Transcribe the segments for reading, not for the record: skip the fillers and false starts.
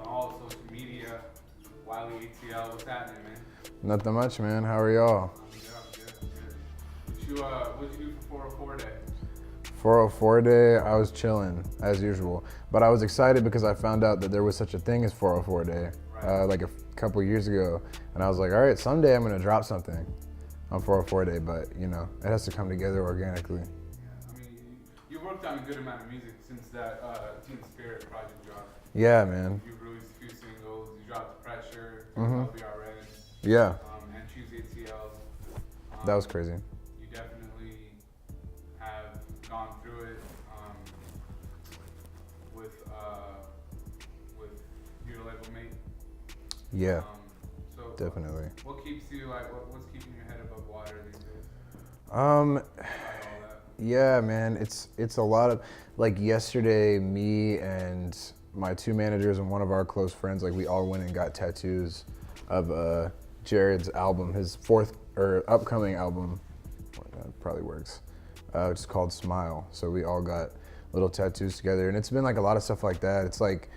on all social media. Wiley ATL, what's happening, man? Nothing much, man. How are y'all? I'm good. What'd you do for 404 Day? 404 Day, I was chilling as usual. But I was excited because I found out that there was such a thing as 404 Day, Right. like a couple years ago. And I was like, all right, someday I'm gonna drop something on 404 Day, but you know, it has to come together organically. Yeah, I mean, you worked on a good amount of music since that Teen Spirit project dropped. Yeah, man. You've released a few singles. You dropped Pressure, Mhm. LBRN, Yeah, and Choose ATL. that was crazy. You definitely have gone through it with your label mate. Yeah, So definitely. what keeps you what's keeping your head above water these days? Um, Despite all that. yeah, man. It's a lot of like yesterday, me and my two managers and one of our close friends, like we all went and got tattoos of Jared's album, his fourth or upcoming album. That probably works. Which is called Smile. So we all got little tattoos together, and it's been like a lot of stuff like that. It's like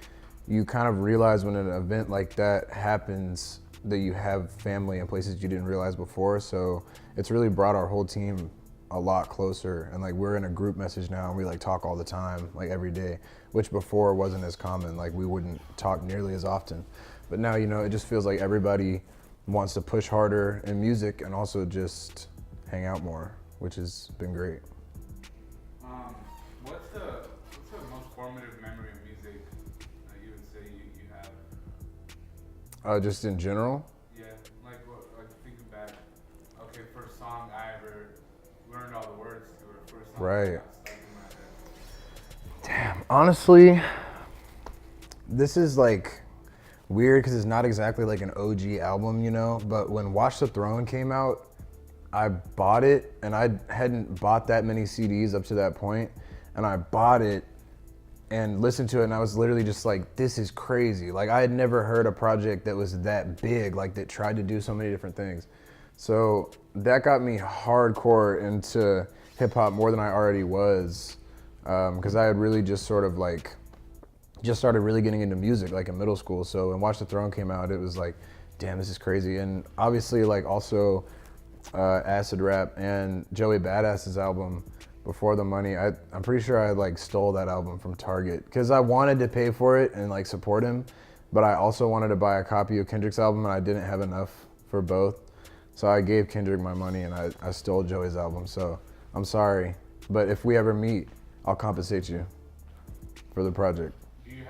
you kind of realize when an event like that happens that you have family in places you didn't realize before. So it's really brought our whole team a lot closer, and like we're in a group message now and we like talk all the time, like every day, which before wasn't as common. Like we wouldn't talk nearly as often, but now, you know, it just feels like everybody wants to push harder in music and also just hang out more, which has been great. What's the most formative memory of music that you would say you have? Just in general. Yeah, like thinking back. Okay, first song I ever learned all the words to, or first song Right. that got stuck in my head. Damn, honestly, this is like weird because it's not exactly like an OG album, you know, but when Watch the Throne came out, I bought it, and I hadn't bought that many CDs up to that point, and I bought it and listened to it, and I was literally just like, this is crazy. Like I had never heard a project that was that big, like that tried to do so many different things. So that got me hardcore into hip hop more than I already was, because I had really just sort of like just started really getting into music like in middle school. So when Watch the Throne came out, it was like, damn, this is crazy. And obviously like also Acid Rap and Joey Badass's album, Before the Money, I'm pretty sure I like stole that album from Target because I wanted to pay for it and like support him, but I also wanted to buy a copy of Kendrick's album and I didn't have enough for both. So I gave Kendrick my money and I stole Joey's album. So I'm sorry, but if we ever meet, I'll compensate you for the project. Do you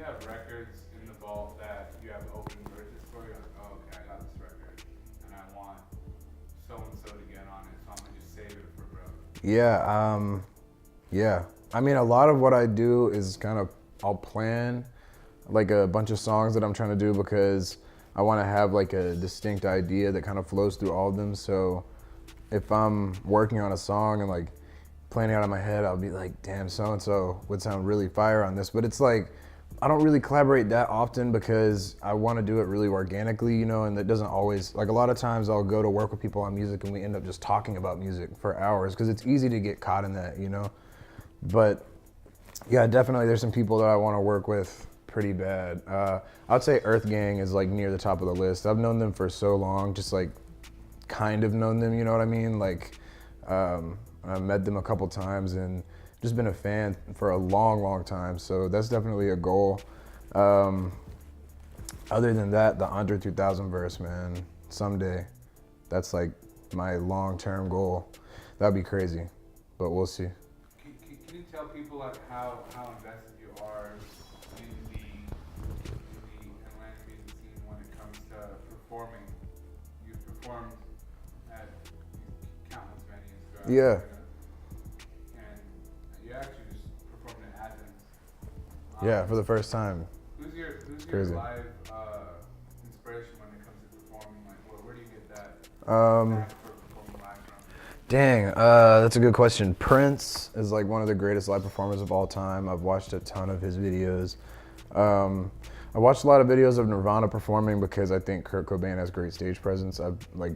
have records in the vault that you have open verses for? You're like, oh, okay, I got this record, and I want so and so to get on it, so I'm gonna just save it for bro. Yeah. I mean, a lot of what I do is kind of, I'll plan like a bunch of songs that I'm trying to do because I want to have like a distinct idea that kind of flows through all of them. So if I'm working on a song and like planning out in my head, I'll be like, damn, so-and-so would sound really fire on this. But it's like, I don't really collaborate that often because I want to do it really organically, you know, and that doesn't always, like a lot of times I'll go to work with people on music and we end up just talking about music for hours because it's easy to get caught in that, you know. But yeah, definitely there's some people that I want to work with pretty bad. I'd say Earth Gang is like near the top of the list. I've known them for so long, just like kind of known them, you know what I mean? Like, I met them a couple times and just been a fan for a long time. So that's definitely a goal. Other than that, the Andre 3000 verse, man, someday, that's like my long-term goal. That'd be crazy, but we'll see. Can you tell people like how invested you are in the Atlanta music scene when it comes to performing? You've performed at countless venues throughout Yeah. America, and you actually just performed in Athens. Yeah, for the first time. Who's your crazy. live inspiration when it comes to performing? Like, where do you get that knack for performing live from? Dang, that's a good question. Prince is like one of the greatest live performers of all time. I've watched a ton of his videos. I watched a lot of videos of Nirvana performing because I think Kurt Cobain has great stage presence. I've like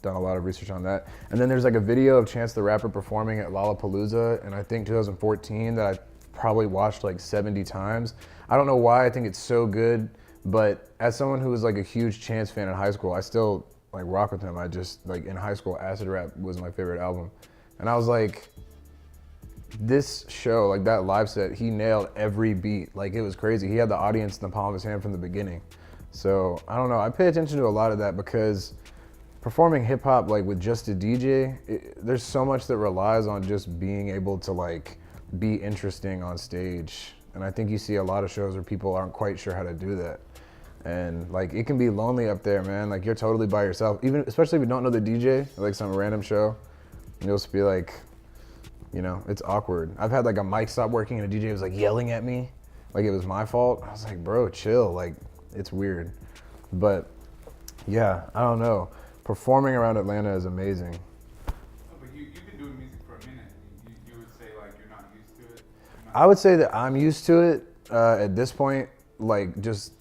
done a lot of research on that. And then there's like a video of Chance the Rapper performing at Lollapalooza in I think 2014 that I probably watched like 70 times. I don't know why I think it's so good, but as someone who was like a huge Chance fan in high school, I still like rock with him. I just like in high school, Acid Rap was my favorite album. And I was like, this show, like that live set, he nailed every beat. Like it was crazy. He had the audience in the palm of his hand from the beginning. So I don't know, I pay attention to a lot of that because performing hip hop like with just a DJ, there's so much that relies on just being able to like be interesting on stage. And I think you see a lot of shows where people aren't quite sure how to do that. And like it can be lonely up there, man. Like you're totally by yourself, even especially if you don't know the DJ, like some random show, you'll just be like, you know, it's awkward. I've had like a mic stop working and a DJ was like yelling at me, like it was my fault. I was like, bro, chill. Like it's weird. But yeah, I don't know. Performing around Atlanta is amazing. Oh, but you've been doing music for a minute. You would say like you're not used to it? I would say that I'm used to it at this point, like just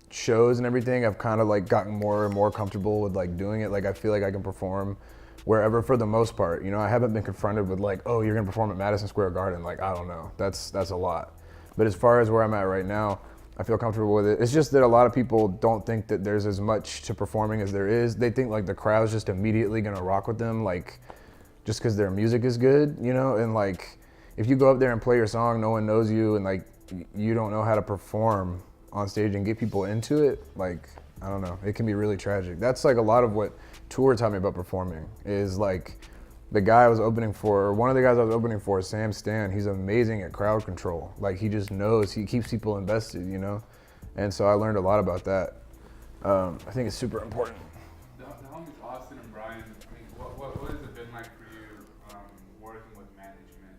shows and everything. I've kind of like gotten more and more comfortable with like doing it. Like I feel like I can perform wherever for the most part. You know, I haven't been confronted with like, oh, you're gonna perform at Madison Square Garden. Like, I don't know, that's a lot. But as far as where I'm at right now, I feel comfortable with it. It's just that a lot of people don't think that there's as much to performing as there is. They think like the crowd's just immediately gonna rock with them, like just because their music is good, you know? And like, if you go up there and play your song, no one knows you, and like, you don't know how to perform on stage and get people into it, like, I don't know, it can be really tragic. That's like a lot of what Tour taught me about performing, is like, the guy I was opening for, or one of the guys I was opening for, Sam Stan, he's amazing at crowd control. Like he just knows, he keeps people invested, you know? And so I learned a lot about that. I think it's super important. The homies Austin and Brian, I mean, what has it been like for you working with management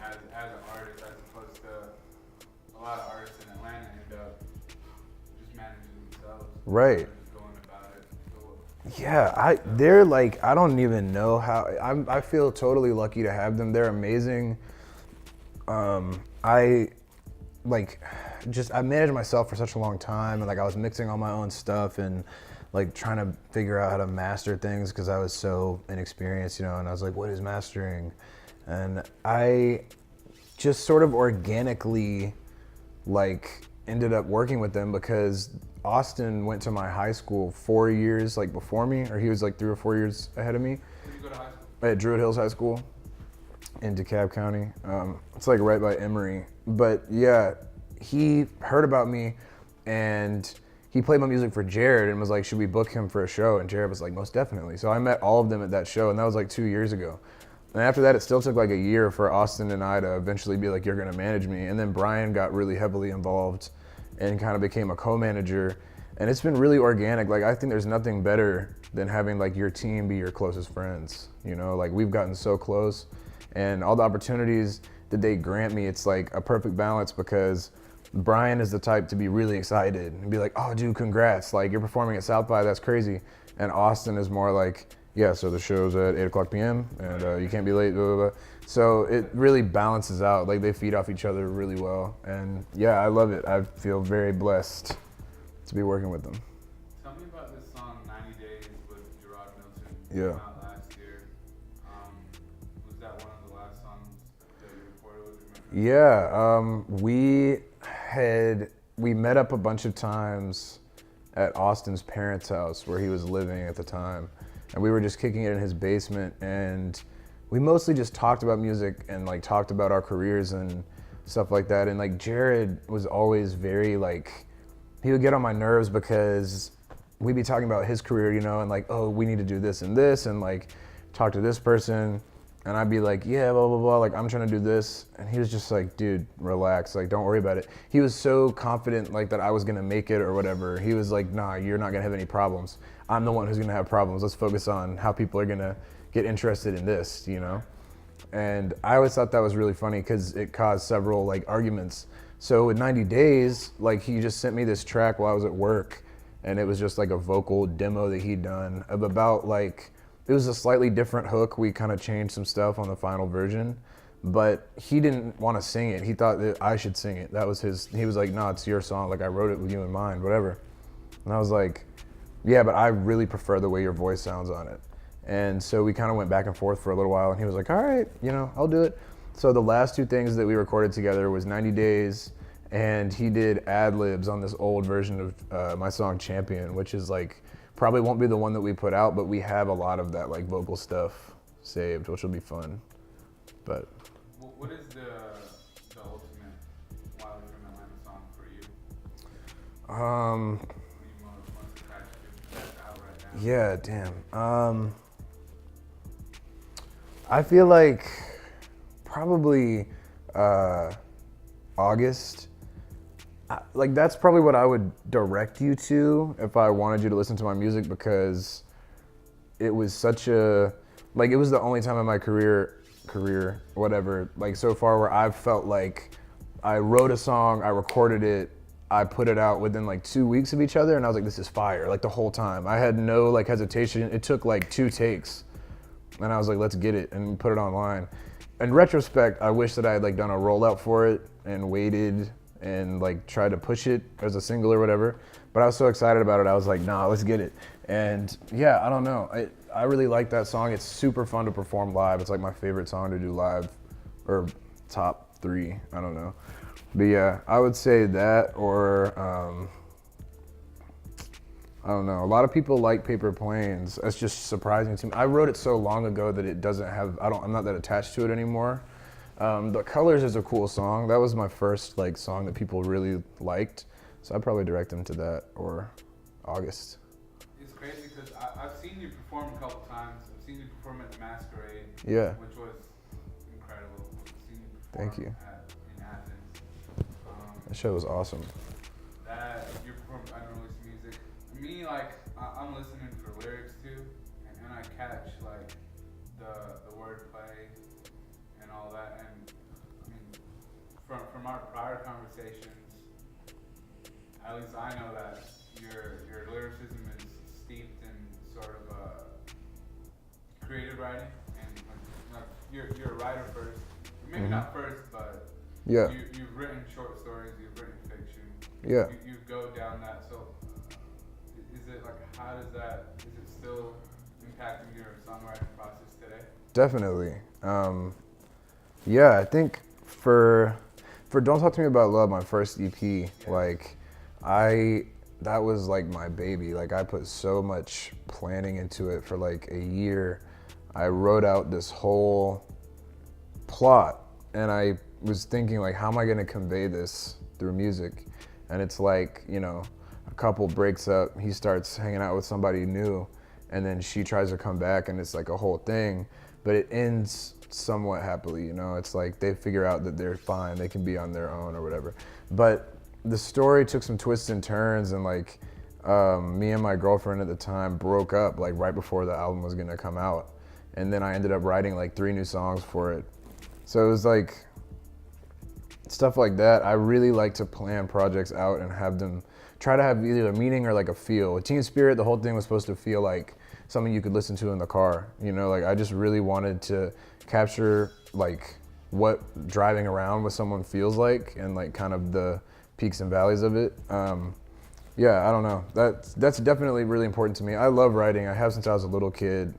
as an artist, as opposed to a lot of artists in Atlanta end up just managing themselves? Right. Just going about it. Yeah, they're like, I don't even know how, I feel totally lucky to have them. They're amazing. I managed myself for such a long time, and like I was mixing all my own stuff and like trying to figure out how to master things because I was so inexperienced, you know, and I was like, what is mastering? And I just sort of organically like ended up working with them because Austin went to my high school 4 years like before me, or he was like 3 or 4 years ahead of me. Where did you go to high school? At Druid Hills High School in DeKalb County. It's like right by Emory. But yeah, he heard about me and he played my music for Jared and was like, should we book him for a show? And Jared was like, most definitely. So I met all of them at that show, and that was like 2 years ago. And after that, it still took like a year for Austin and I to eventually be like, you're gonna manage me. And then Brian got really heavily involved and kind of became a co-manager. And it's been really organic. Like, I think there's nothing better than having like your team be your closest friends. You know, like we've gotten so close, and all the opportunities that they grant me, it's like a perfect balance because Brian is the type to be really excited and be like, oh dude, congrats. Like you're performing at South by, that's crazy. And Austin is more like, yeah, so the show's at 8:00 p.m. and you can't be late, blah, blah, blah. So it really balances out. Like they feed off each other really well. And yeah, I love it. I feel very blessed to be working with them. Tell me about this song 90 Days with Gerard Milton. Yeah. Came out last year. Was that one of the last songs that you recorded with him? Yeah, we met up a bunch of times at Austin's parents' house where he was living at the time. And we were just kicking it in his basement, and we mostly just talked about music and like talked about our careers and stuff like that. And like Jared was always very like, he would get on my nerves because we'd be talking about his career, you know, and like, oh, we need to do this and like talk to this person. And I'd be like, yeah, blah, blah, blah, like I'm trying to do this. And he was just like, dude, relax, like don't worry about it. He was so confident like that I was gonna make it or whatever. He was like, nah, you're not gonna have any problems. I'm the one who's gonna have problems. Let's focus on how people are gonna get interested in this, you know? And I always thought that was really funny because it caused several like arguments. So with 90 Days, like he just sent me this track while I was at work, and it was just like a vocal demo that he'd done of about like, it was a slightly different hook. We kind of changed some stuff on the final version, but he didn't want to sing it. He thought that I should sing it. That was he was like, no, it's your song. Like I wrote it with you in mind, whatever. And I was like, yeah, but I really prefer the way your voice sounds on it. And so we kind of went back and forth for a little while, and he was like, all right, you know, I'll do it. So the last two things that we recorded together was 90 Days and he did ad libs on this old version of my song Champion, which is like probably won't be the one that we put out, but we have a lot of that like vocal stuff saved, which will be fun. But what is the ultimate Wiley from Atlanta song for you? What do you most attached to? That's out right now. Yeah, damn. I feel like probably August. Like that's probably what I would direct you to if I wanted you to listen to my music, because it was such a, like it was the only time in my career, whatever, like so far where I've felt like I wrote a song, I recorded it, I put it out within like 2 weeks of each other, and I was like, this is fire, like the whole time. I had no like hesitation. It took like 2 takes, and I was like, let's get it and put it online. In retrospect, I wish that I had like done a rollout for it and waited and like tried to push it as a single or whatever. But I was so excited about it, I was like, nah, let's get it. And yeah, I don't know. I really like that song. It's super fun to perform live. It's like my favorite song to do live, or top 3, I don't know. But yeah, I would say that, or I don't know. A lot of people like Paper Planes. That's just surprising to me. I wrote it so long ago that it doesn't have, I'm not that attached to it anymore. The Colors is a cool song. That was my first like song that people really liked. So I'd probably direct them to that, or August. It's crazy because I've seen you perform a couple times. I've seen you perform at the Masquerade, Yeah. which was incredible. I've seen you perform Thank you. in Athens. That show was awesome. That you performed unreleased music. Me, like, I'm listening for lyrics too, and I catch like the wordplay and all that. And I mean, from our prior conversations, at least I know that your lyricism is steeped in sort of creative writing, and like you're a writer first. Maybe not first, but Yeah. you've written short stories, you've written fiction. Yeah. You go down that. So is it like, how does that, is it still impacting your songwriting process today? Definitely. Yeah, I think for Don't Talk to Me About Love, my first EP, like that was like my baby. Like I put so much planning into it for like a year. I wrote out this whole plot, and I was thinking like, how am I gonna convey this through music? And it's like, you know, a couple breaks up, he starts hanging out with somebody new, and then she tries to come back, and it's like a whole thing, but it ends somewhat happily, you know? It's like they figure out that they're fine, they can be on their own or whatever. But the story took some twists and turns, and like me and my girlfriend at the time broke up like right before the album was gonna come out. And then I ended up writing like 3 new songs for it. So it was like stuff like that. I really like to plan projects out and have them try to have either a meaning or like a feel. With Teen Spirit, the whole thing was supposed to feel like something you could listen to in the car. You know, like I just really wanted to capture like what driving around with someone feels like, and like kind of the peaks and valleys of it. Yeah, I don't know. That's definitely really important to me. I love writing. I have since I was a little kid.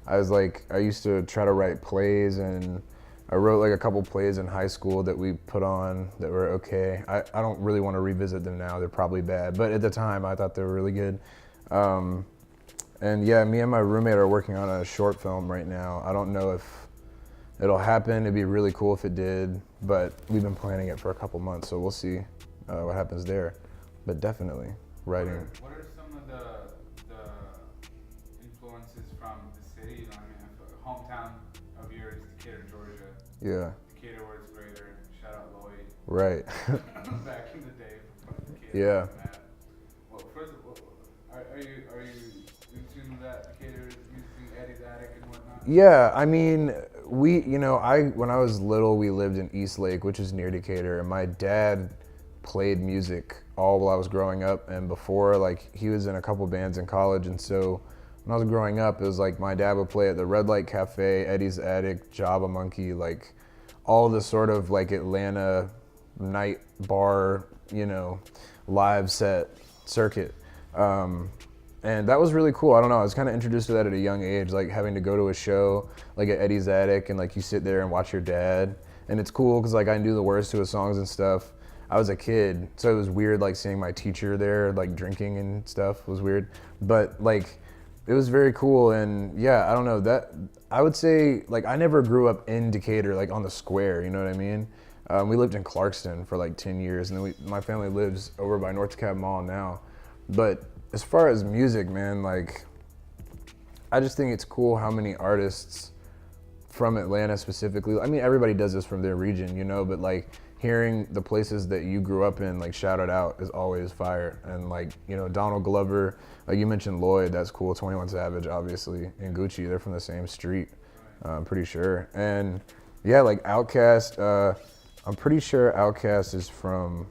I used to try to write plays, and I wrote like a couple plays in high school that we put on that were okay. I don't really want to revisit them now. They're probably bad, but at the time I thought they were really good. And yeah, me and my roommate are working on a short film right now. I don't know if it'll happen. It'd be really cool if it did, but we've been planning it for a couple months, so we'll see what happens there. But definitely writing. What are some of the influences from the city? I mean, a hometown of yours, Decatur, Georgia. Yeah. Decatur where it's greater. Shout out Laurie. Right. Back in the day. Decatur, Yeah. Well, first of all, are you in tune with that? Decatur using Eddie's Attic and whatnot? Yeah, I mean, when I was little, we lived in East Lake, which is near Decatur, and my dad played music all while I was growing up, and before, like, he was in a couple bands in college, and so when I was growing up, it was like my dad would play at the Red Light Cafe, Eddie's Attic, Java Monkey, like all the sort of like Atlanta night bar, you know, live set circuit. And that was really cool. I don't know, I was kind of introduced to that at a young age, like having to go to a show like at Eddie's Attic, and like you sit there and watch your dad, and it's cool because like I knew the words to his songs and stuff. I was a kid, so it was weird like seeing my teacher there like drinking and stuff was weird. But like it was very cool, and yeah, I don't know, that I would say like I never grew up in Decatur like on the square, you know what I mean? We lived in Clarkston for like 10 years, and then my family lives over by North DeKalb Mall now. But as far as music, man, like I just think it's cool how many artists from Atlanta specifically, I mean everybody does this from their region, you know, but like hearing the places that you grew up in like shouted out is always fire. And like, you know, Donald Glover, like you mentioned Lloyd, that's cool. 21 Savage, obviously, and Gucci, they're from the same street, I'm pretty sure. And yeah, like Outkast, I'm pretty sure Outkast is from,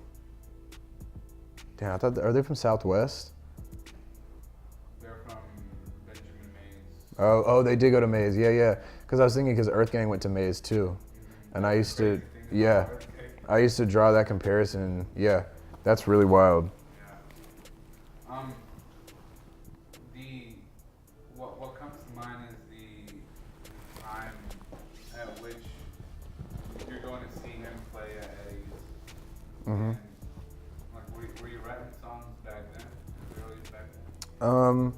damn, I thought, are they from Southwest? They're from Benjamin Mays. Oh, they did go to Mays, yeah. Because I was thinking, because Earth Gang went to Mays too. And I used to, yeah, I used to draw that comparison. Yeah, that's really wild. Yeah. What comes to mind is the time at which you're going to see him play at Eddie's. Mm-hmm. And, like, were you writing songs back then? Early back then?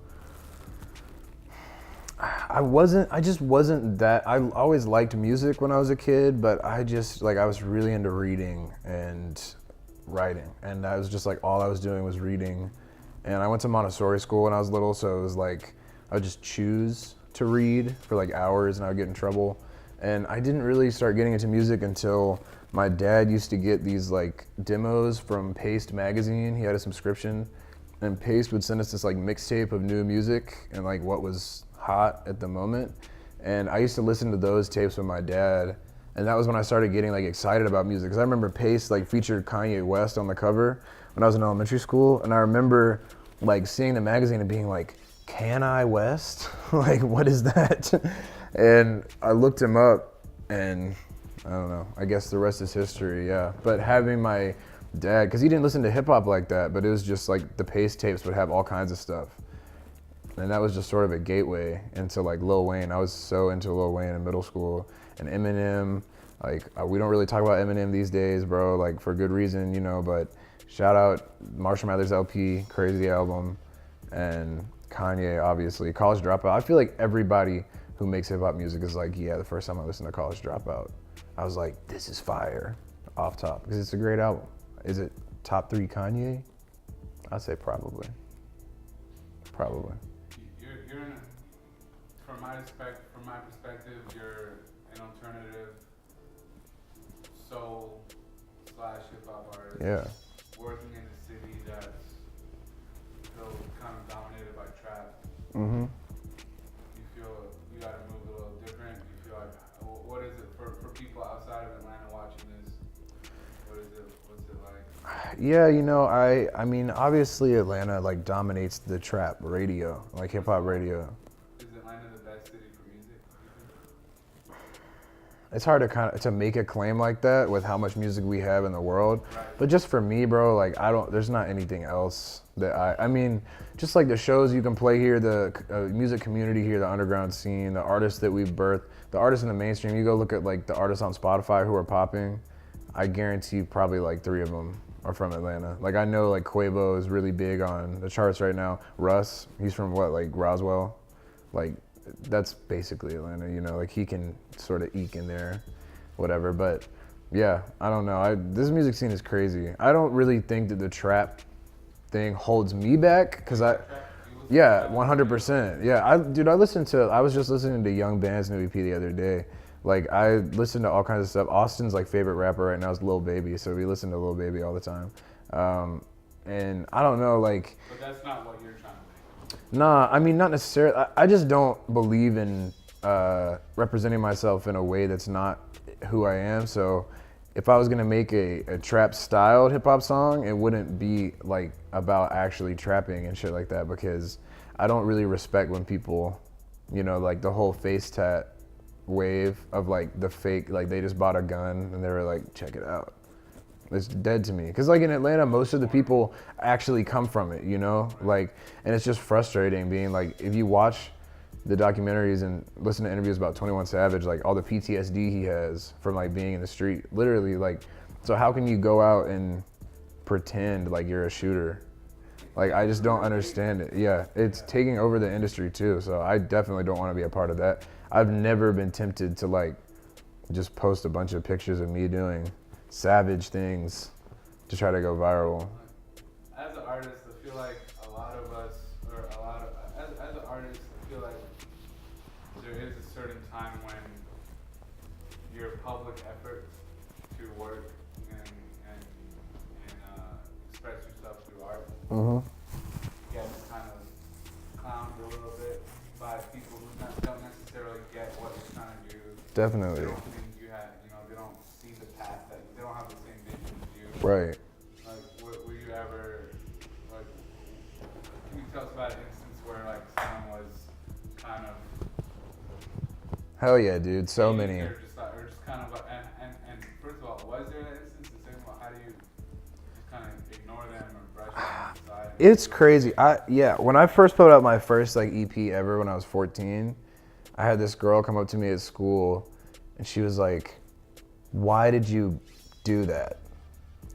I just wasn't that, I always liked music when I was a kid, but I just, like, I was really into reading and writing. And I was just like, all I was doing was reading. And I went to Montessori school when I was little, so it was like, I would just choose to read for like hours and I would get in trouble. And I didn't really start getting into music until my dad used to get these like demos from Paste magazine. He had a subscription, and Paste would send us this like mixtape of new music and like what was hot at the moment. And I used to listen to those tapes with my dad, and that was when I started getting like excited about music. Because I remember Paste like featured Kanye West on the cover when I was in elementary school, and I remember like seeing the magazine and being like, can I West? Like, what is that? And I looked him up, and I don't know, I guess the rest is history, yeah. But having my dad, because he didn't listen to hip hop like that, but it was just like the Paste tapes would have all kinds of stuff. And that was just sort of a gateway into like Lil Wayne. I was so into Lil Wayne in middle school, and Eminem. Like, we don't really talk about Eminem these days, bro, like for good reason, you know, but shout out Marshall Mathers LP, crazy album, and Kanye, obviously. College Dropout. I feel like everybody who makes hip hop music is like, yeah, the first time I listened to College Dropout, I was like, this is fire, off top, because it's a great album. Is it top 3 Kanye? I'd say probably. You're in from my perspective, you're an alternative soul / hip hop artist. Yeah. Working in a city that's still kind of dominated by trap. Mm-hmm. You feel you gotta move a little different. You feel like, what is it for people outside of Atlanta watching this? What's it like? Yeah, you know, I mean, obviously Atlanta like dominates the trap radio, like hip hop radio. Is Atlanta the best city for music? It's hard to make a claim like that with how much music we have in the world. Right. But just for me, bro, like there's not anything else that I mean, just like the shows you can play here, the music community here, the underground scene, the artists that we've birthed, the artists in the mainstream. You go look at like the artists on Spotify who are popping, I guarantee probably like 3 of them are from Atlanta. Like I know like Quavo is really big on the charts right now. Russ, he's from what, like Roswell? Like that's basically Atlanta, you know, like he can sort of eke in there, whatever. But yeah, I don't know. This music scene is crazy. I don't really think that the trap thing holds me back, because yeah, 100%. Yeah, I was just listening to Young Band's new EP the other day. Like I listen to all kinds of stuff. Austin's like favorite rapper right now is Lil Baby, so we listen to Lil Baby all the time. And I don't know, like. But that's not what you're trying to make. Nah, I mean, not necessarily. I just don't believe in representing myself in a way that's not who I am. So if I was gonna make a trap styled hip hop song, it wouldn't be like about actually trapping and shit like that, because I don't really respect when people, you know, like the whole face tat wave of like the fake, like they just bought a gun and they were like, check it out. It's dead to me. Because like in Atlanta, most of the people actually come from it, you know? Like, and it's just frustrating being like, if you watch the documentaries and listen to interviews about 21 Savage, like all the PTSD he has from like being in the street. Literally, like So how can you go out and pretend like you're a shooter? Like, I just don't understand it. Yeah, it's taking over the industry too, so I definitely don't want to be a part of that. I've never been tempted to like just post a bunch of pictures of me doing savage things to try to go viral. As an artist, I feel like a lot of us, or a lot of, as an artist, I feel like there is a certain time when your public efforts to work and express yourself through art gets kind of clowned a little bit by people who don't necessarily get what you're trying to do. Definitely. They don't think you have, they don't see the path that they don't have the same vision as you. Right. Like, were you ever, like, can you tell us about an instance where, like, someone was kind of... Hell yeah, dude, so many. Or just kind of, and first of all, was there an instance? And second of all, how do you just kind of ignore them or brush them aside? It's crazy. When I first put out my first like EP ever when I was 14, I had this girl come up to me at school and she was like, "Why did you do that?"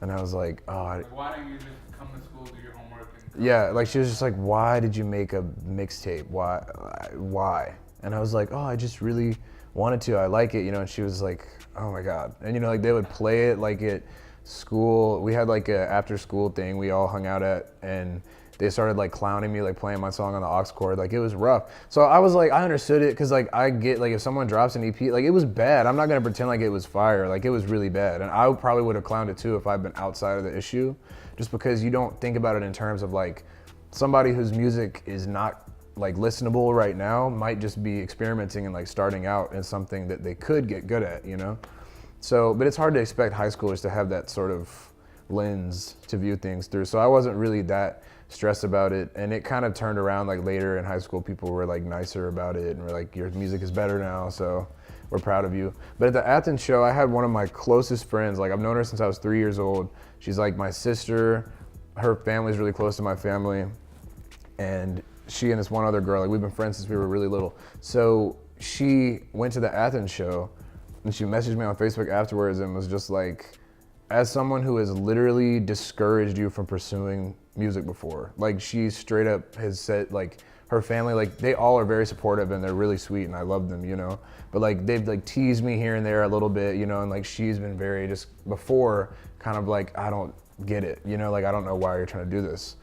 And I was like, "Oh, like, why don't you just come to school, do your homework?" And yeah, like she was just like, "Why did you make a mixtape? Why?" And I was like, "Oh, I just really wanted to. I like it, you know." And she was like, "Oh my God." And like they would play it like at school. We had like a after school thing we all hung out at, and they started like clowning me, like playing my song on the aux cord. Like it was rough. So I was like, I understood it, cause like I get like if someone drops an EP, like it was bad. I'm not gonna pretend like it was fire. Like it was really bad, and I probably would have clowned it too if I'd been outside of the issue, just because you don't think about it in terms of like somebody whose music is not like listenable right now might just be experimenting and like starting out in something that they could get good at, So, but it's hard to expect high schoolers to have that sort of lens to view things through. So I wasn't really that stressed about it, and it kind of turned around like later in high school. People were like nicer about it and were like, "Your music is better now, so we're proud of you." But at the Athens show, I had one of my closest friends. Like I've known her since I was 3 years old. She's like my sister. Her family's really close to my family, and she and this one other girl, like we've been friends since we were really little. So she went to the Athens show and she messaged me on Facebook afterwards and was just like, as someone who has literally discouraged you from pursuing music before, like she straight up has said, like her family, like they all are very supportive and they're really sweet and I love them, but like they've like teased me here and there a little bit, and like she's been very just before kind of like, I don't get it, like I don't know why you're trying to do this.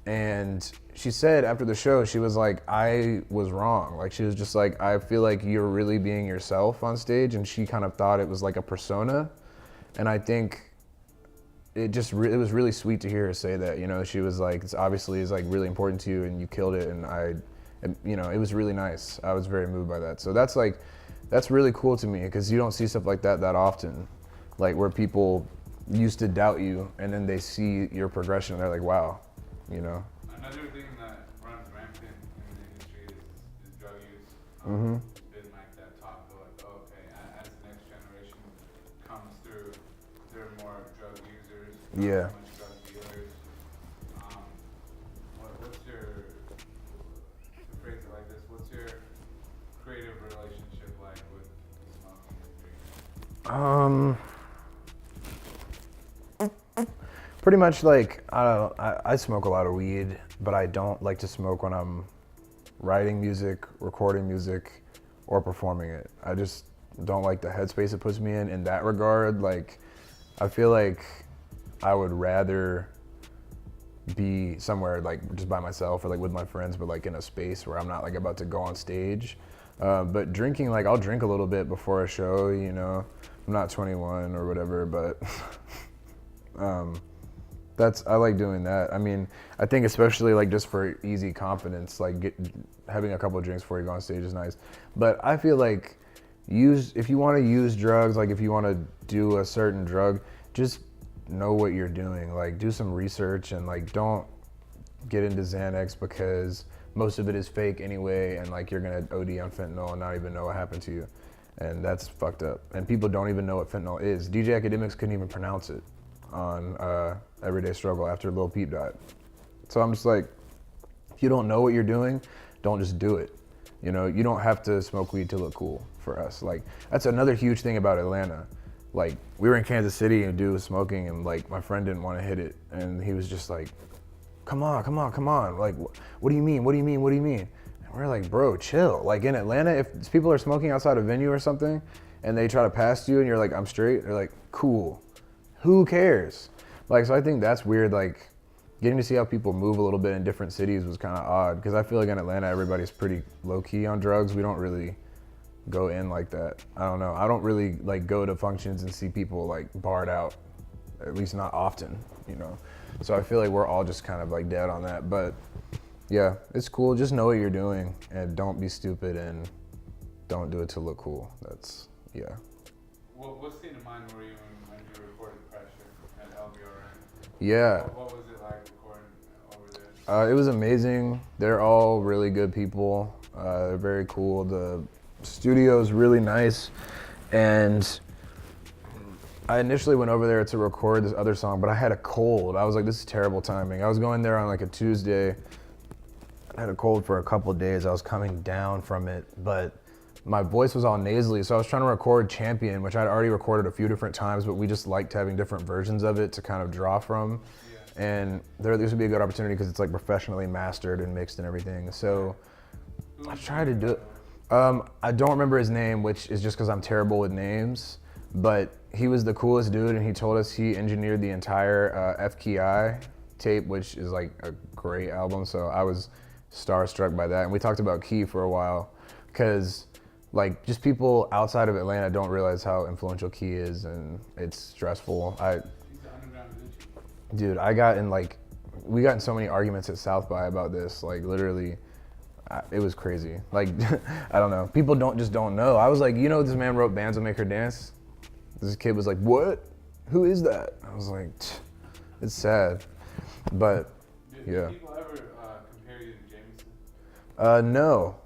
And she said after the show, she was like, I was wrong. Like she was just like, I feel like you're really being yourself on stage. And she kind of thought it was like a persona. And I think it was really sweet to hear her say that, she was like, it's obviously is like really important to you and you killed it. And it was really nice. I was very moved by that. So that's really cool to me because you don't see stuff like that often. Like where people used to doubt you and then they see your progression and they're like, wow. Another thing that runs rampant in the industry is drug use. It's been like that talk of like, okay, as the next generation comes through, there are more drug users, yeah, much drug dealers. What's your, to phrase it like this, what's your creative relationship like with the smoking industry? Pretty much like, I smoke a lot of weed, but I don't like to smoke when I'm writing music, recording music, or performing it. I just don't like the headspace it puts me in that regard. Like, I feel like I would rather be somewhere like just by myself or like with my friends, but like in a space where I'm not like about to go on stage. But drinking, like I'll drink a little bit before a show, I'm not 21 or whatever, but I like doing that. I mean, I think especially like just for easy confidence, like having a couple of drinks before you go on stage is nice. But I feel like if you want to use drugs, like if you want to do a certain drug, just know what you're doing. Like do some research and like don't get into Xanax because most of it is fake anyway, and like you're gonna OD on fentanyl and not even know what happened to you, and that's fucked up. And people don't even know what fentanyl is. DJ Academics couldn't even pronounce it on Everyday Struggle after Lil Peep died. So I'm just like, if you don't know what you're doing, don't just do it. You don't have to smoke weed to look cool for us. Like that's another huge thing about Atlanta. like we were in Kansas City and a dude was smoking and like my friend didn't want to hit it and he was just like, come on, come on, come on. Like, what do you mean? What do you mean? What do you mean? And we're like, bro, chill. Like in Atlanta, if people are smoking outside a venue or something and they try to pass you and you're like, I'm straight, they're like, cool. Who cares? Like, so I think that's weird. Like getting to see how people move a little bit in different cities was kind of odd because I feel like in Atlanta, everybody's pretty low key on drugs. We don't really go in like that. I don't know. I don't really like go to functions and see people like barred out, at least not often, you know? So I feel like we're all just kind of like dead on that. But yeah, it's cool. Just know what you're doing and don't be stupid and don't do it to look cool. That's, yeah. What state of mind were you in when you recorded Pressure at LBRN? Yeah. What was it like recording over there? It was amazing. They're all really good people. They're very cool. The studio is really nice. And I initially went over there to record this other song, but I had a cold. I was like, this is terrible timing. I was going there on like a Tuesday. I had a cold for a couple of days. I was coming down from it, but my voice was all nasally. So I was trying to record Champion, which I'd already recorded a few different times, but we just liked having different versions of it to kind of draw from. Yeah. And this would be a good opportunity because it's like professionally mastered and mixed and everything. So I tried to do it. I don't remember his name, which is just because I'm terrible with names, but he was the coolest dude and he told us he engineered the entire FKI tape, which is like a great album. So I was starstruck by that. And we talked about Key for a while because like just people outside of Atlanta don't realize how influential Key is and it's stressful. Dude, we got in so many arguments at South by about this, like literally. It was crazy. Like, I don't know. People don't know. I was like, you know, this man wrote Bands Will Make Her Dance. This kid was like, what? Who is that? I was like, it's sad. But, yeah. Did people ever compare you to Jameson? No.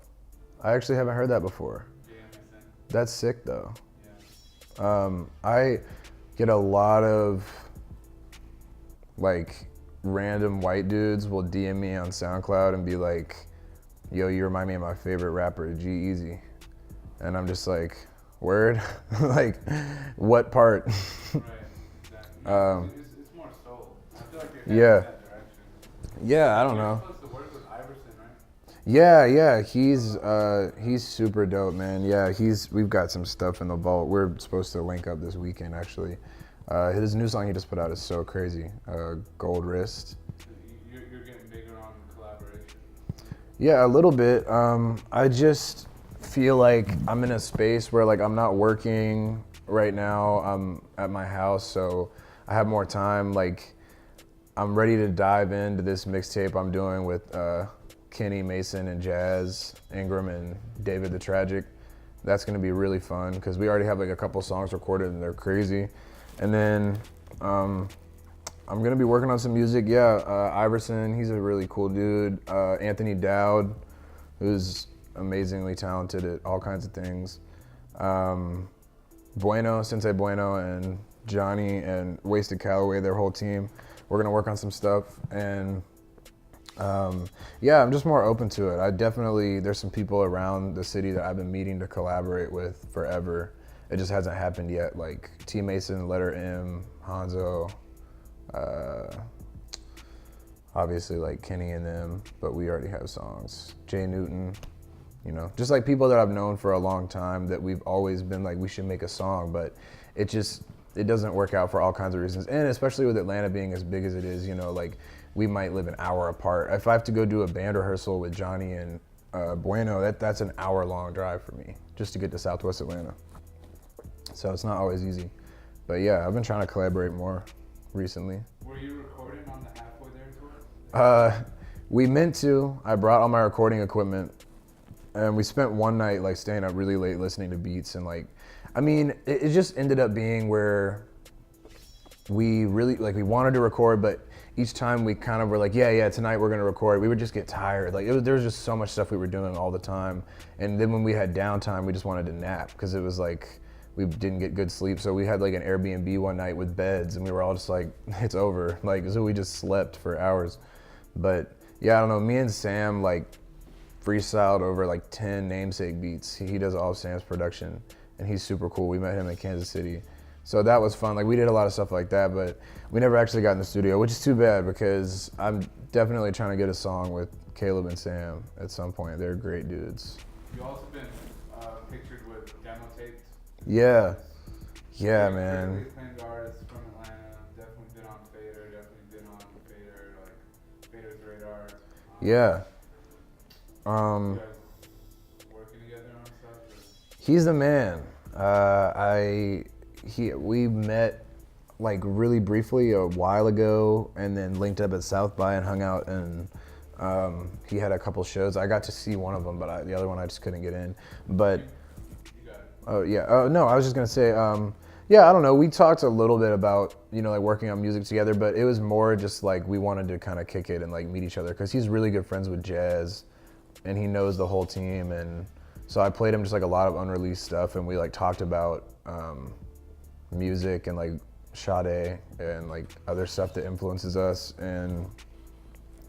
I actually haven't heard that before. JMSN. That's sick, though. Yeah. I get a lot of, like, random white dudes will DM me on SoundCloud and be like, yo, you remind me of my favorite rapper, G-Eazy. And I'm just like, word? Like, what part? Right, exactly. It's more soul. I feel like you're yeah. heading in that direction. Yeah, I don't You're know. supposed to work with Iverson, right? Yeah, he's super dope, man. Yeah, we've got some stuff in the vault. We're supposed to link up this weekend, actually. His new song he just put out is so crazy, Gold Wrist. You're getting bigger on collaboration. Yeah, a little bit. I just feel like I'm in a space where like I'm not working right now. I'm at my house, so I have more time. Like I'm ready to dive into this mixtape I'm doing with Kenny, Mason, and Jazz, Ingram, and David the Tragic. That's gonna be really fun because we already have like a couple songs recorded and they're crazy. And then I'm gonna be working on some music. Yeah, Iverson, he's a really cool dude. Anthony Dowd, who's amazingly talented at all kinds of things. Bueno, Sensei Bueno, and Johnny and Wasted Calloway, their whole team. We're gonna work on some stuff, and yeah, I'm just more open to it. There's some people around the city that I've been meeting to collaborate with forever. It just hasn't happened yet, like T Mason, Letter M, Hanzo, obviously like Kenny and them, but we already have songs. Jay Newton, you know, just like people that I've known for a long time that we've always been like, we should make a song, but it doesn't work out for all kinds of reasons. And especially with Atlanta being as big as it is, you know, like we might live an hour apart. If I have to go do a band rehearsal with Johnny and Bueno, that's an hour-long drive for me just to get to Southwest Atlanta. So it's not always easy. But yeah, I've been trying to collaborate more recently. Were you recording on the Halfway There tour? We meant to. I brought all my recording equipment and we spent one night like staying up really late listening to beats and like, I mean, it just ended up being where we really, like we wanted to record, but each time we kind of were like, yeah, tonight we're gonna record. We would just get tired. Like there was just so much stuff we were doing all the time. And then when we had downtime, we just wanted to nap because it was like, we didn't get good sleep. So we had like an Airbnb one night with beds and we were all just like, it's over. Like, so we just slept for hours. But yeah, I don't know, me and Sam like freestyled over like 10 Namesake beats. He does all of Sam's production and he's super cool. We met him in Kansas City. So that was fun. Like we did a lot of stuff like that, but we never actually got in the studio, which is too bad because I'm definitely trying to get a song with Caleb and Sam at some point. They're great dudes. You've also been pictured with demo tapes. Yeah. Yeah, Very man. acclaimed artists from Atlanta. Definitely been on Fader. Definitely been on Fader, like Fader's Radar. Yeah. You guys working together on stuff? Or? He's the man. We met like really briefly a while ago, and then linked up at South by and hung out. And he had a couple shows. I got to see one of them, but the other one I just couldn't get in. But You got it. oh yeah. Oh no, I was just gonna say. Yeah, I don't know. We talked a little bit about like working on music together, but it was more just like we wanted to kind of kick it and like meet each other because he's really good friends with Jazz, and he knows the whole team. And so I played him just like a lot of unreleased stuff, and we like talked about music and like Sade and like other stuff that influences us. And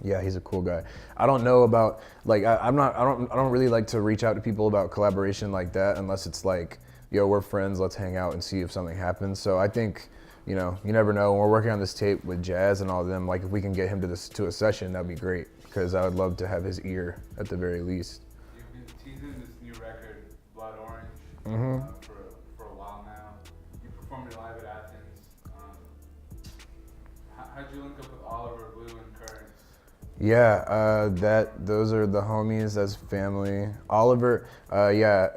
yeah, he's a cool guy. I don't know about like I don't really like to reach out to people about collaboration like that unless it's like, yo, we're friends, let's hang out and see if something happens. So I think, you never know. When we're working on this tape with Jazz and all of them, like if we can get him to a session, that'd be great because I would love to have his ear at the very least. You've been teasing this new record, Blood Orange, Mm-hmm. for a while now. You performed it live at Athens. How'd you link up with Oliver, Blue, and Currents? Yeah, those are the homies. That's family. Oliver, yeah,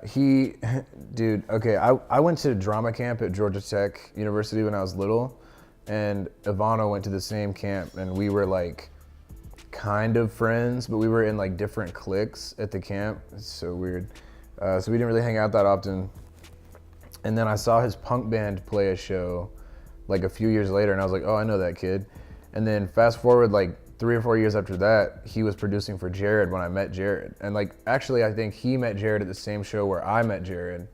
dude. Okay, I went to drama camp at Georgia Tech University when I was little, and Ivano went to the same camp, and we were like kind of friends, but we were in like different cliques at the camp. It's so weird. So we didn't really hang out that often. And then I saw his punk band play a show like a few years later, and I was like, oh, I know that kid. And then fast forward like 3 or 4 years after that, he was producing for Jared when I met Jared. And like, actually, I think he met Jared at the same show where I met Jared.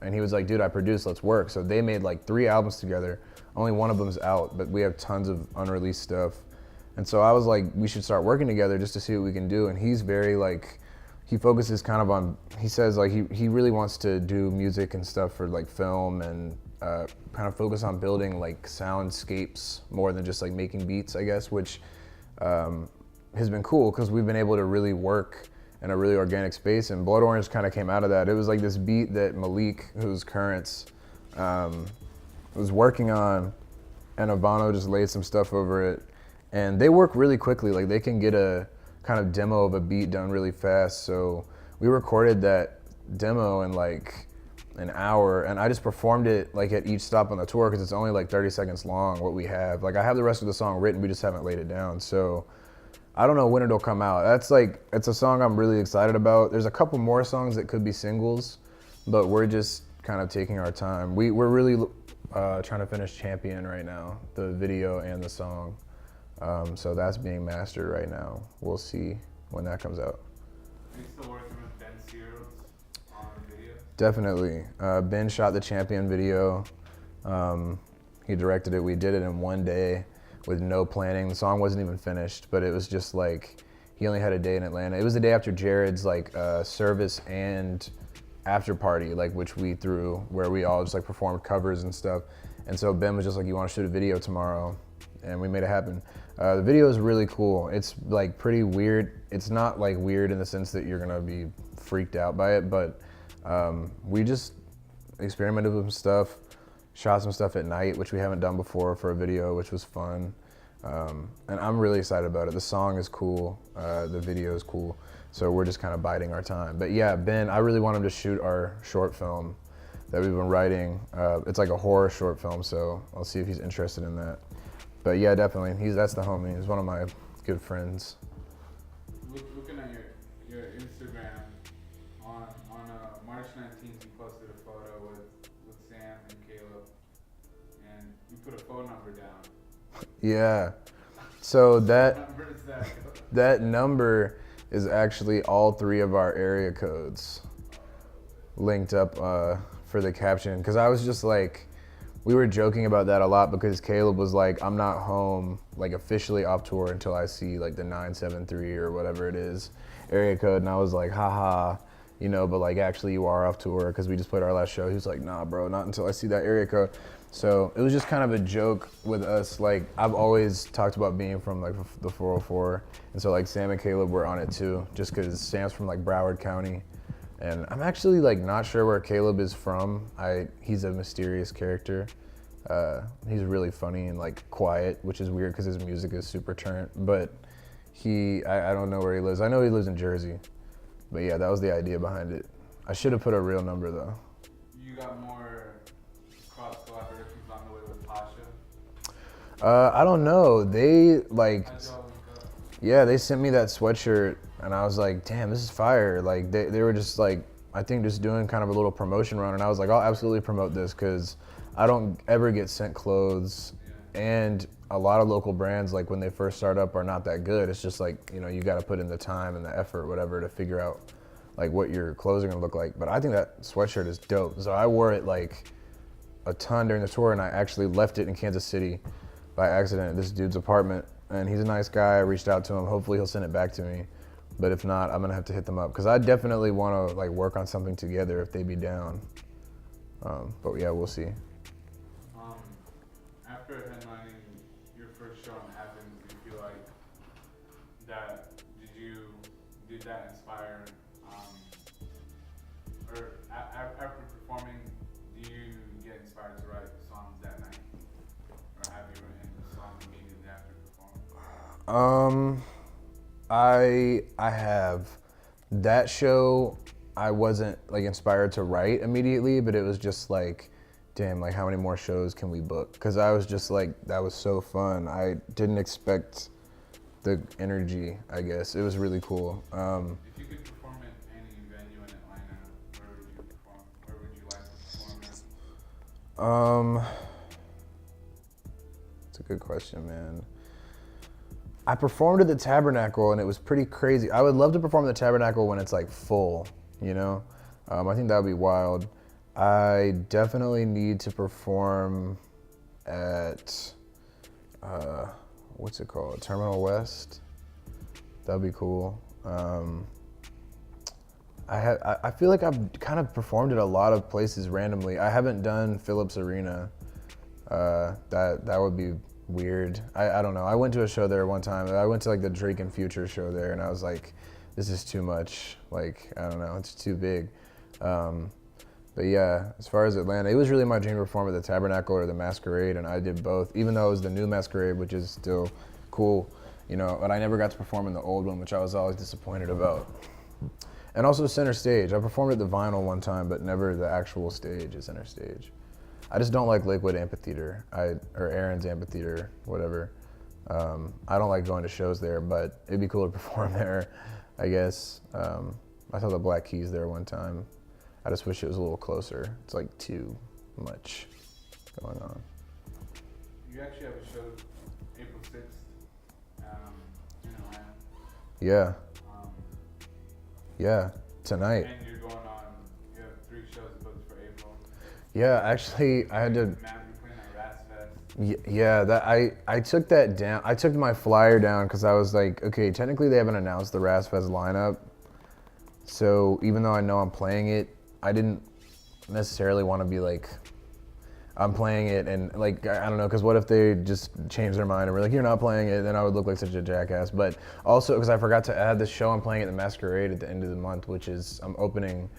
And he was like, dude, I produce, let's work. So they made like 3 albums together. Only one of them's out, but we have tons of unreleased stuff. And so I was like, we should start working together just to see what we can do. And he's very like, he focuses kind of on, he says like, he really wants to do music and stuff for like film and kind of focus on building like soundscapes more than just like making beats, I guess, which has been cool because we've been able to really work in a really organic space. And Blood Orange kind of came out of that. It was like this beat that Malik, who's Currents, was working on, and Ivano just laid some stuff over it. And they work really quickly. Like they can get a kind of demo of a beat done really fast. So we recorded that demo in like an hour, and I just performed it like at each stop on the tour because it's only like 30 seconds long, what we have. Like I have the rest of the song written, we just haven't laid it down. So I don't know when it'll come out. That's like, it's a song I'm really excited about. There's a couple more songs that could be singles, but we're just kind of taking our time. We're really trying to finish Champion right now, the video and the song. So that's being mastered right now. We'll see when that comes out. Are you still working with Ben Sears on the video? Definitely. Ben shot the Champion video. He directed it. We did it in one day with no planning. The song wasn't even finished, but it was just like, he only had a day in Atlanta. It was the day after Jared's like service and after party, like which we threw, where we all just like performed covers and stuff. And so Ben was just like, you want to shoot a video tomorrow? And we made it happen. The video is really cool. It's like pretty weird. It's not like weird in the sense that you're gonna be freaked out by it, but we just experimented with some stuff, shot some stuff at night, which we haven't done before for a video, which was fun. And I'm really excited about it. The song is cool, the video is cool. So we're just kind of biding our time. But yeah, Ben, I really want him to shoot our short film that we've been writing. It's like a horror short film, so I'll see if he's interested in that. But yeah, definitely, that's the homie. He's one of my good friends. Looking at your Instagram, on March 19th, you posted a photo with Sam and Caleb, and you put a phone number down. Yeah. So What number is that? that number is actually all 3 of our area codes linked up for the caption. Because I was just like, we were joking about that a lot because Caleb was like, I'm not home, like officially off tour until I see like the 973 or whatever it is area code. And I was like, haha, but like actually you are off tour because we just played our last show. He was like, nah, bro, not until I see that area code. So it was just kind of a joke with us. Like I've always talked about being from like the 404, and so like Sam and Caleb were on it too, just because Sam's from like Broward County, and I'm actually like not sure where Caleb is from. He's a mysterious character. He's really funny and like quiet, which is weird because his music is super turnt. But I don't know where he lives. I know he lives in Jersey, but yeah, that was the idea behind it. I should have put a real number though. You got more cross collaborations on the way with Pasha? I don't know. They like, How'd y'all link up? yeah, they sent me that sweatshirt and I was like, damn, this is fire. Like they were just like, I think just doing kind of a little promotion run, and I was like, I'll absolutely promote this because I don't ever get sent clothes, and a lot of local brands, like when they first start up, are not that good. It's just like, you got to put in the time and the effort, whatever, to figure out like what your clothes are gonna look like. But I think that sweatshirt is dope. So I wore it like a ton during the tour, and I actually left it in Kansas City by accident at this dude's apartment. And he's a nice guy. I reached out to him. Hopefully he'll send it back to me. But if not, I'm gonna have to hit them up because I definitely want to like work on something together if they be down. But yeah, we'll see. After headlining your first show in Athens, do you feel like did that inspire, or after performing, do you get inspired to write songs that night? Or have you written a song immediately after performing? I have. That show, I wasn't like inspired to write immediately, but it was just like, damn, like how many more shows can we book? Because I was just like, that was so fun. I didn't expect the energy, I guess. It was really cool. If you could perform at any venue in Atlanta, where would you perform? Where would you like to perform at? It's a good question, man. I performed at the Tabernacle and it was pretty crazy. I would love to perform at the Tabernacle when it's like full, I think that would be wild. I definitely need to perform at, what's it called? Terminal West. That'd be cool. I feel like I've kind of performed at a lot of places randomly. I haven't done Phillips Arena. That would be weird. I don't know. I went to a show there one time. I went to like the Drake and Future show there, and I was like, this is too much. Like, I don't know, it's too big. But yeah, as far as Atlanta, it was really my dream to perform at the Tabernacle or the Masquerade, and I did both, even though it was the new Masquerade, which is still cool, but I never got to perform in the old one, which I was always disappointed about. And also Center Stage. I performed at the Vinyl one time, but never the actual stage at Center Stage. I just don't like Lakewood Amphitheater, or Aaron's Amphitheater, whatever. I don't like going to shows there, but it'd be cool to perform there, I guess. I saw the Black Keys there one time. I just wish it was a little closer. It's like too much going on. You actually have a show April 6th in Atlanta. Yeah. Yeah, tonight. And you have 3 shows booked for April. Yeah, actually, I had to. You're playing at Ras Fest. Yeah, I took that down. I took my flyer down because I was like, okay, technically they haven't announced the Ras Fest lineup. So even though I know I'm playing it, I didn't necessarily want to be like, I'm playing it and like, I don't know, because what if they just change their mind and we're like, you're not playing it, then I would look like such a jackass. But also because I forgot to add this show I'm playing at the Masquerade at the end of the month, which is, I'm opening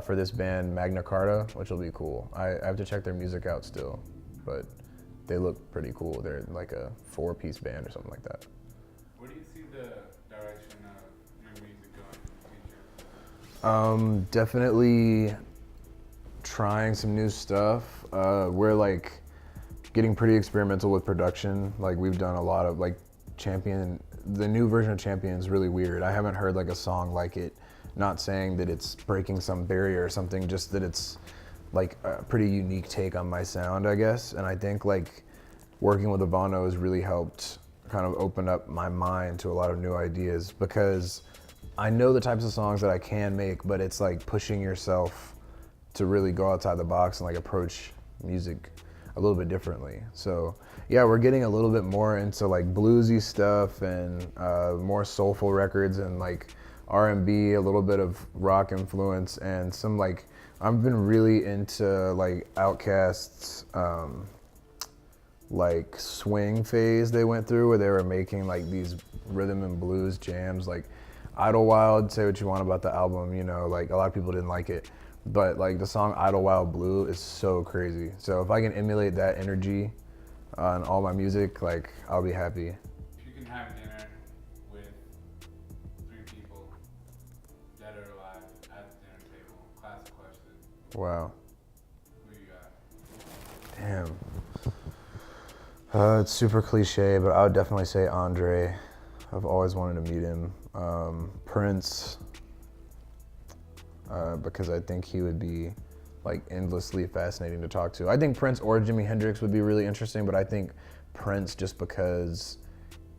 for this band Magna Carta, which will be cool. I have to check their music out still, but they look pretty cool. They're like a 4-piece band or something like that. Where do you see the direction of your music going in the future? Definitely trying some new stuff. We're like getting pretty experimental with production. Like we've done a lot of like the new version of Champion is really weird. I haven't heard like a song like it. Not saying that it's breaking some barrier or something, just that it's like a pretty unique take on my sound, I guess. And I think like working with Ivano has really helped kind of open up my mind to a lot of new ideas, because I know the types of songs that I can make, but it's like pushing yourself to really go outside the box and like approach music a little bit differently. So yeah, we're getting a little bit more into like bluesy stuff and more soulful records, and like R&B, a little bit of rock influence, and some like, I've been really into like Outkast's like swing phase they went through, where they were making like these rhythm and blues jams. Like Idlewild, say what you want about the album, you know, like a lot of people didn't like it, but like the song Idlewild Blue is so crazy. So if I can emulate that energy on all my music, like I'll be happy. If you can have dinner with 3 people dead or alive at the dinner table, classic question. Wow. Who you got? Damn. It's super cliche, but I would definitely say Andre. I've always wanted to meet him. Prince, because I think he would be like endlessly fascinating to talk to. I think Prince or Jimi Hendrix would be really interesting, but I think Prince, just because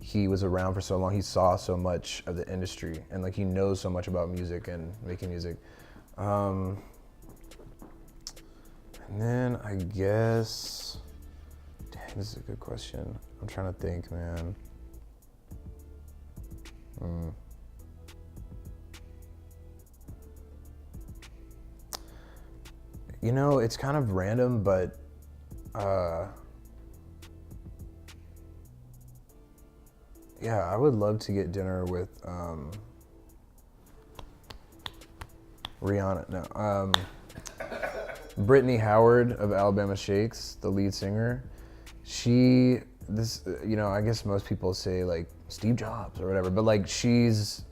he was around for so long, he saw so much of the industry, and like he knows so much about music and making music. And then I guess, dang, this is a good question. I'm trying to think, man. You know, it's kind of random, but yeah, I would love to get dinner with Rihanna. No, Brittany Howard of Alabama Shakes, the lead singer. You know, I guess most people say like Steve Jobs or whatever, but like she's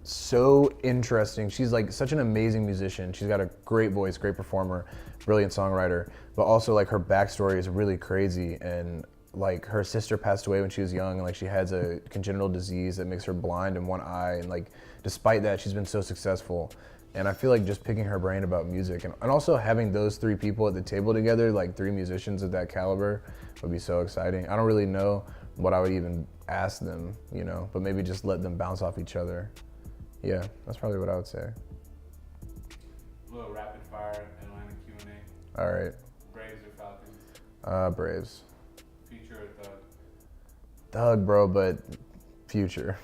so interesting. She's like such an amazing musician. She's got a great voice, great performer, brilliant songwriter, but also like her backstory is really crazy. And like her sister passed away when she was young, and like she has a congenital disease that makes her blind in one eye. And like despite that, she's been so successful. And I feel like just picking her brain about music and also having those 3 people at the table together, like 3 musicians of that caliber, would be so exciting. I don't really know what I would even ask them, you know, but maybe just let them bounce off each other. Yeah, that's probably what I would say. A little rapid fire Atlanta Q&A. All right. Braves or Falcons? Braves. Future or Thug? Thug, bro, but Future.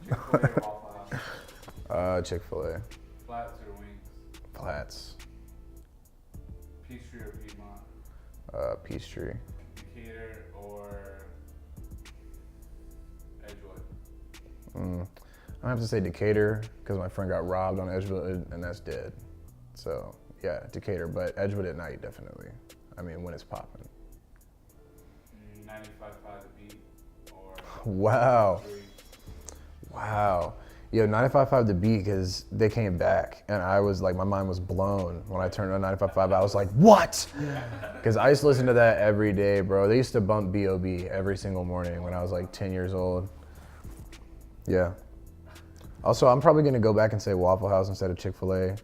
Chick-fil-A or Waffle House? Chick-fil-A. Flats or wings? Flats. Peachtree or Piedmont? Peachtree. Decatur or Edgewood? I have to say Decatur, because my friend got robbed on Edgewood, and that's dead. So yeah, Decatur, but Edgewood at night, definitely. I mean, when it's popping. 95.5 The Beat or Wow. 3? Wow. Yo, 95.5 The Beat, because they came back, and I was like, my mind was blown when I turned on 95.5. I was like, what? Because I used to listen to that every day, bro. They used to bump B.O.B. every single morning when I was like 10 years old. Yeah. Also, I'm probably gonna go back and say Waffle House instead of Chick-fil-A.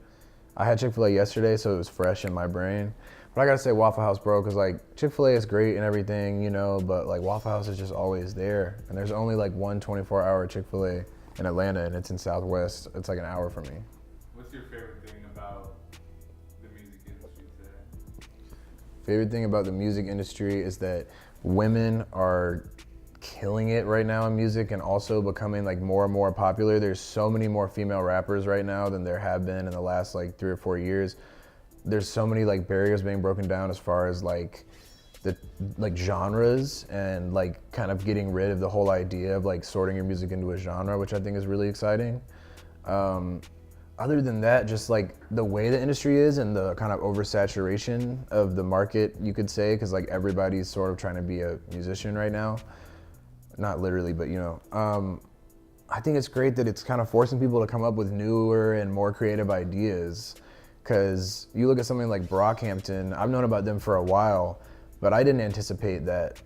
I had Chick-fil-A yesterday, so it was fresh in my brain. But I gotta say Waffle House, bro, because like Chick-fil-A is great and everything, you know, but like Waffle House is just always there. And there's only like one 24-hour Chick-fil-A in Atlanta, and it's in Southwest. It's like an hour from me. What's your favorite thing about the music industry today? Favorite thing about the music industry is that women are killing it right now in music, and also becoming like more and more popular. There's so many more female rappers right now than there have been in the last like 3 or 4 years. There's so many like barriers being broken down as far as like the like genres, and like kind of getting rid of the whole idea of like sorting your music into a genre, which I think is really exciting. Other than that, just like the way the industry is and the kind of oversaturation of the market, you could say, because like everybody's sort of trying to be a musician right now. Not literally, but you know, I think it's great that it's kind of forcing people to come up with newer and more creative ideas. Because you look at something like Brockhampton, I've known about them for a while, but I didn't anticipate that,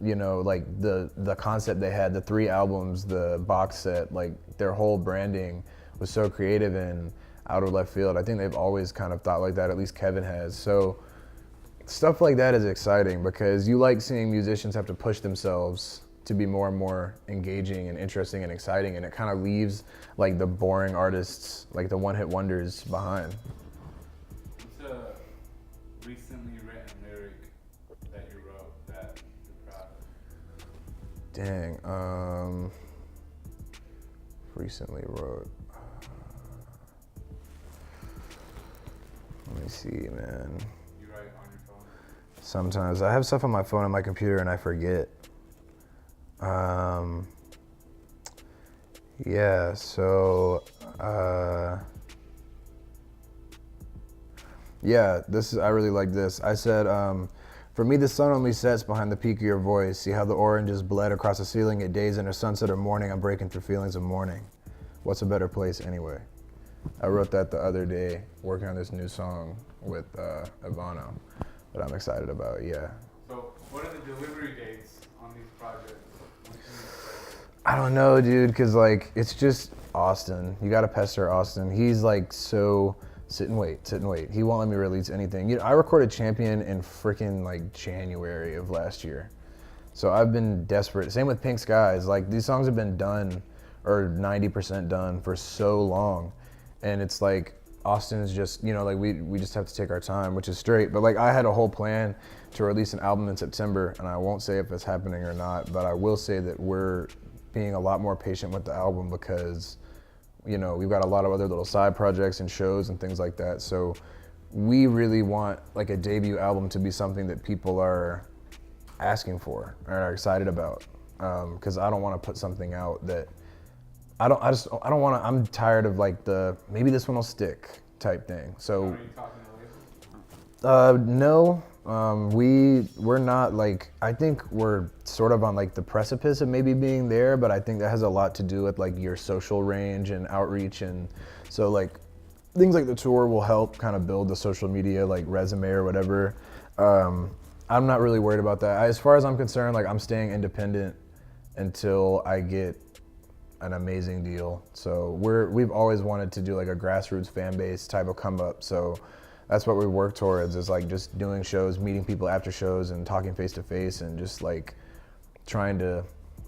you know, like the concept they had, the 3 albums, the box set, like their whole branding was so creative and out of left field. I think they've always kind of thought like that, at least Kevin has. So stuff like that is exciting, because you like seeing musicians have to push themselves to be more and more engaging and interesting and exciting, and it kind of leaves like the boring artists, like the one-hit wonders, behind. What's a recently written lyric that you wrote that you're proud of? Dang, recently wrote, Let me see, man. You write on your phone? Sometimes I have stuff on my phone and my computer and I forget. Yeah, so, yeah, I really like this. I said, for me, the sun only sets behind the peak of your voice. See how the oranges bled across the ceiling at days into sunset or morning. I'm breaking through feelings of mourning. What's a better place anyway? I wrote that the other day, working on this new song with Ivano that I'm excited about, yeah. So what are the delivery dates on these projects? When can you expect it? I don't know, dude, because, like, it's just Austin. You got to pester Austin. He's, like, so sit and wait. He won't let me release anything. You know, I recorded Champion in freaking, like, January of last year. So I've been desperate. Same with Pink Skies. Like, these songs have been done, or 90% done, for so long. And it's like, Austin is just, you know, like, we just have to take our time, which is straight. But, like, I had a whole plan to release an album in September, and I won't say if it's happening or not, but I will say that we're being a lot more patient with the album because, you know, we've got a lot of other little side projects and shows and things like that. So we really want, like, a debut album to be something that people are asking for or are excited about. Because I don't want to put something out that I don't want to. I'm tired of, like, the maybe this one will stick type thing. So Are you talking to labels? no, we're not, like, I think we're sort of on, like, the precipice of maybe being there, but I think that has a lot to do with, like, your social range and outreach. And so, like, things like the tour will help kind of build the social media, like, resume or whatever. I'm not really worried about that. As far as I'm concerned, like, I'm staying independent until I get an amazing deal. So we've always wanted to do, like, a grassroots fan base type of come up. So that's what we work towards, is, like, just doing shows, meeting people after shows and talking face to face and just, like, trying to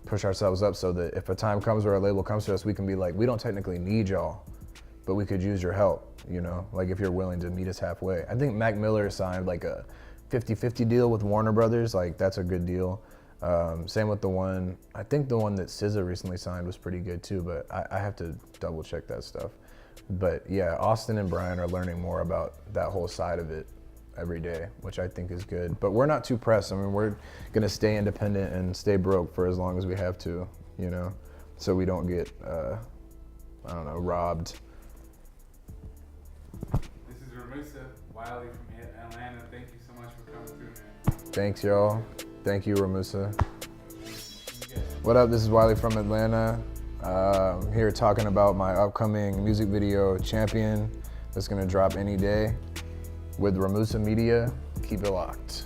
push ourselves up so that if a time comes where a label comes to us, we can be like, we don't technically need y'all, but we could use your help, you know, like, if you're willing to meet us halfway. I think Mac Miller signed, like, a 50-50 deal with Warner Brothers. Like, that's a good deal. Same with I think the one that SZA recently signed was pretty good too, but I have to double check that stuff. But yeah, Austin and Brian are learning more about that whole side of it every day, which I think is good. But we're not too pressed. I mean, we're gonna stay independent and stay broke for as long as we have to, you know, so we don't get, I don't know, robbed. This is Ramusa, Wiley from Atlanta. Thank you so much for coming through, man. Thanks, y'all. Thank you, Ramusa. What up? This is Wiley from Atlanta. I'm here talking about my upcoming music video, Champion, that's gonna drop any day with Ramusa Media. Keep it locked.